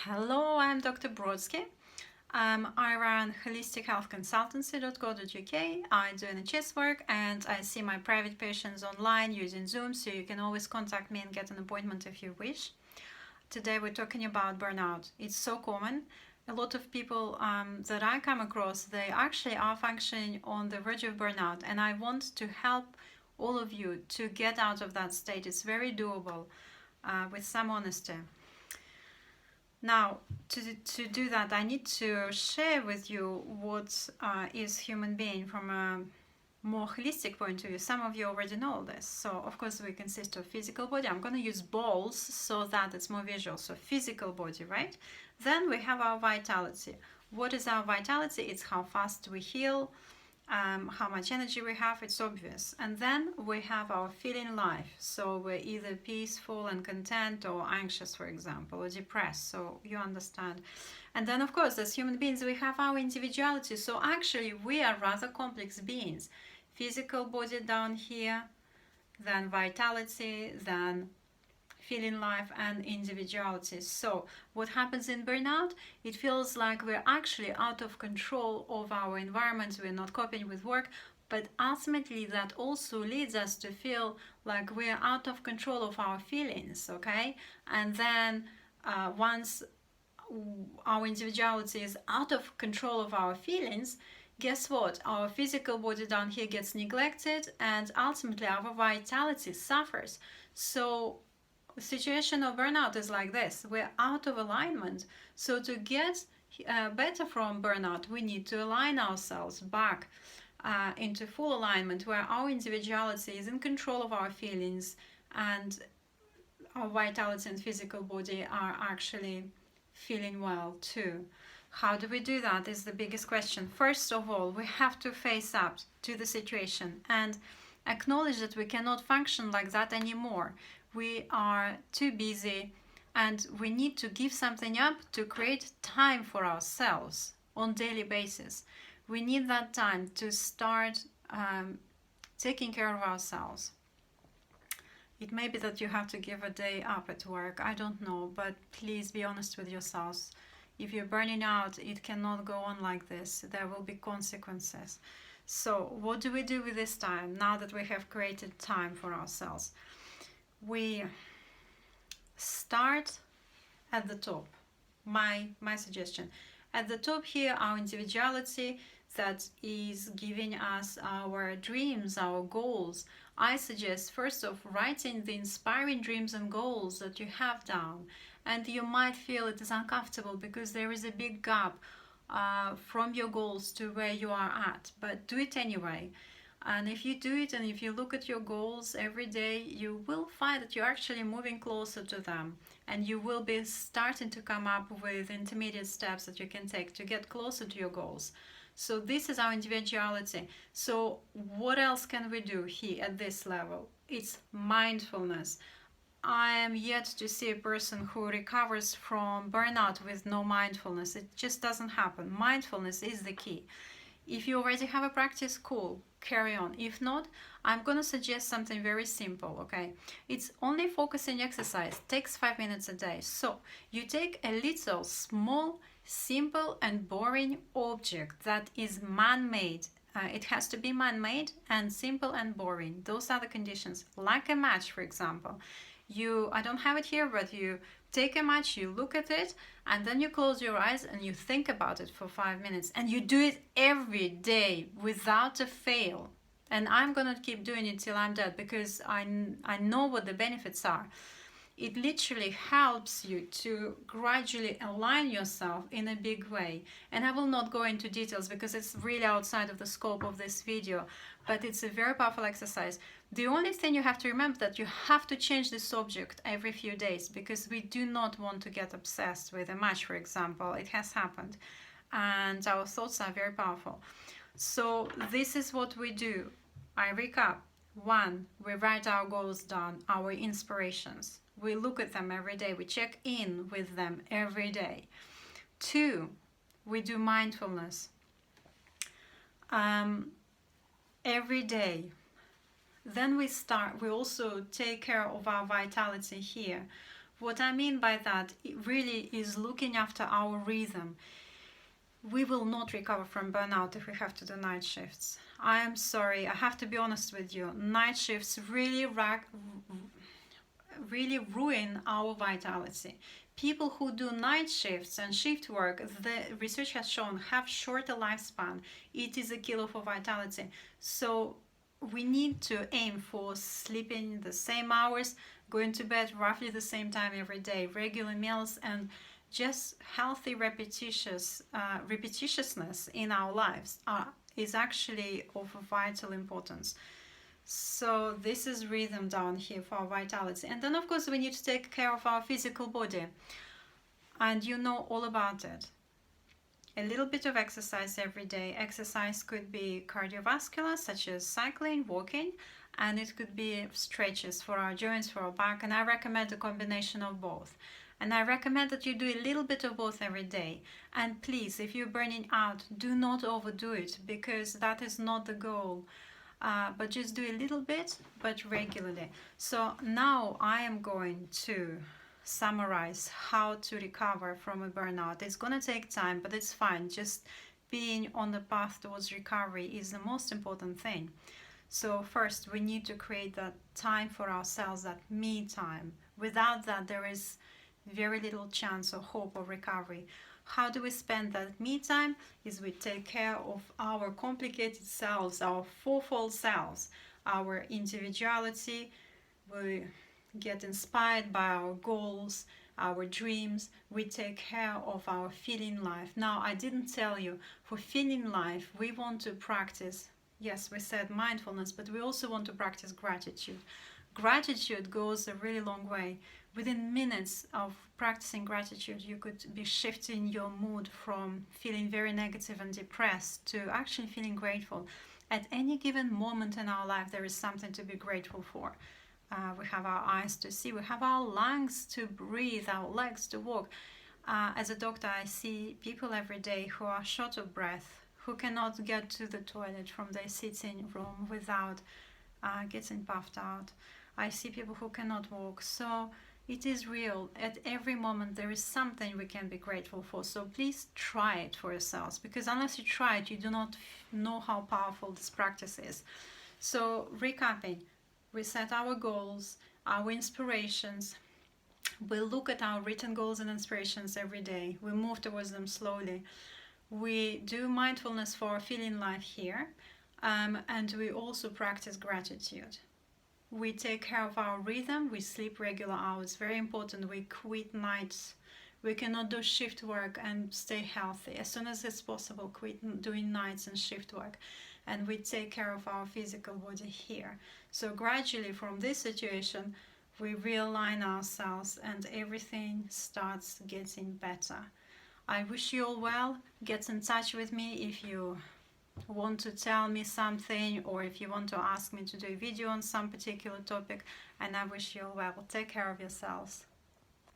Hello, I'm Dr. Brodsky. I run holistichealthconsultancy.co.uk. I do NHS work and I see my private patients online using Zoom, so you can always contact me and get an appointment if you wish. Today we're talking about burnout. It's so common. A lot of people that I come across, they actually are functioning on the verge of burnout, and I want to help all of you to get out of that state. It's very doable with some honesty. Now, to do that, I need to share with you what is human being from a more holistic point of view. Some of you already know this. So, of course, we consist of physical body. I'm going to use balls so that it's more visual. So, physical body, right? Then we have our vitality. What is our vitality? It's how fast we heal, how much energy we have, it's obvious. And then we have our feeling life. So we're either peaceful and content or anxious, for example, or depressed. So you understand. And then, of course, as human beings, we have our individuality. So actually, we are rather complex beings. Physical body down here, then vitality, then feeling life and individuality. So what happens in burnout? It feels like we're actually out of control of our environment, we're not coping with work, but ultimately that also leads us to feel like we're out of control of our feelings, okay? And then once our individuality is out of control of our feelings, guess what? Our physical body down here gets neglected and ultimately our vitality suffers. So the situation of burnout is like this: we're out of alignment. So to get better from burnout, we need to align ourselves back into full alignment, where our individuality is in control of our feelings and our vitality and physical body are actually feeling well too. How do we do that is the biggest question. First of all, we have to face up to the situation and acknowledge that we cannot function like that anymore. We are too busy and we need to give something up to create time for ourselves on a daily basis. We need that time to start taking care of ourselves. It may be that you have to give a day up at work, I don't know, but please be honest with yourselves. If you're burning out, it cannot go on like this. There will be consequences. So what do we do with this time now that we have created time for ourselves? We start at the top. My suggestion. At the top here, our individuality that is giving us our dreams, our goals. I suggest first of writing the inspiring dreams and goals that you have down. And you might feel it is uncomfortable because there is a big gap from your goals to where you are at. But do it anyway. And if you do it and if you look at your goals every day, you will find that you're actually moving closer to them. And you will be starting to come up with intermediate steps that you can take to get closer to your goals. So this is our individuality. So what else can we do here at this level? It's mindfulness. I am yet to see a person who recovers from burnout with no mindfulness. It just doesn't happen. Mindfulness is the key. If you already have a practice, cool, carry on. If not, I'm going to suggest something very simple, okay? It's only focusing exercise, it takes 5 minutes a day. So you take a little small, simple and boring object that is man-made. It has to be man-made and simple and boring. Those are the conditions. Like a match, for example. I don't have it here, but you take a match, you look at it, and then you close your eyes and you think about it for 5 minutes. And you do it every day without a fail. And I'm going to keep doing it till I'm dead because I know what the benefits are. It literally helps you to gradually align yourself in a big way. And I will not go into details because it's really outside of the scope of this video, but it's a very powerful exercise. The only thing you have to remember that you have to change the subject every few days because we do not want to get obsessed with a match, for example. It has happened. And our thoughts are very powerful. So this is what we do. I recap. 1, we write our goals down, our inspirations. We look at them every day. We check in with them every day. 2, we do mindfulness every day. Then we also take care of our vitality here. What I mean by that, it really is looking after our rhythm. We will not recover from burnout if we have to do night shifts. I am sorry, I have to be honest with you. Night shifts really ruin our vitality. People who do night shifts and shift work, the research has shown, have shorter lifespan. It is a killer for vitality. So we need to aim for sleeping the same hours, going to bed roughly the same time every day, regular meals, and just healthy repetitiousness in our lives is actually of vital importance. So this is rhythm down here for our vitality. And then of course we need to take care of our physical body, and you know all about it. A little bit of exercise every day. Exercise could be cardiovascular, such as cycling, walking, and it could be stretches for our joints, for our back, and I recommend a combination of both. And I recommend that you do a little bit of both every day. And please, if you're burning out, do not overdo it, because that is not the goal. But just do a little bit, but regularly. So now I am going to summarize how to recover from a burnout. It's going to take time, but it's fine. Just being on the path towards recovery is the most important thing. So first, we need to create that time for ourselves, that me time. Without that, there is very little chance or hope of recovery. How do we spend that me time? Is we take care of our complicated selves, our fourfold selves, our individuality. We get inspired by our goals, our dreams. We take care of our feeling life. Now, I didn't tell you, for feeling life, we want to practice, yes, we said mindfulness, but we also want to practice gratitude. Gratitude goes a really long way. Within minutes of practicing gratitude, you could be shifting your mood from feeling very negative and depressed to actually feeling grateful. At any given moment in our life, there is something to be grateful for. We have our eyes to see, we have our lungs to breathe, our legs to walk. As a doctor, I see people every day who are short of breath, who cannot get to the toilet from their sitting room without getting puffed out. I see people who cannot walk. So it is real. At every moment there is something we can be grateful for. So please try it for yourselves, because unless you try it, you do not know how powerful this practice is. So recapping, we set our goals, our inspirations. We look at our written goals and inspirations every day. We move towards them slowly. We do mindfulness for our feeling life here, and we also practice gratitude. We take care of our rhythm. We sleep regular hours. Very important. We quit nights. We cannot do shift work and stay healthy. As soon as it's possible, quit doing nights and shift work. And we take care of our physical body here. So gradually from this situation, we realign ourselves and everything starts getting better. I wish you all well. Get in touch with me if you want to tell me something, or if you want to ask me to do a video on some particular topic, and I wish you all well. Take care of yourselves.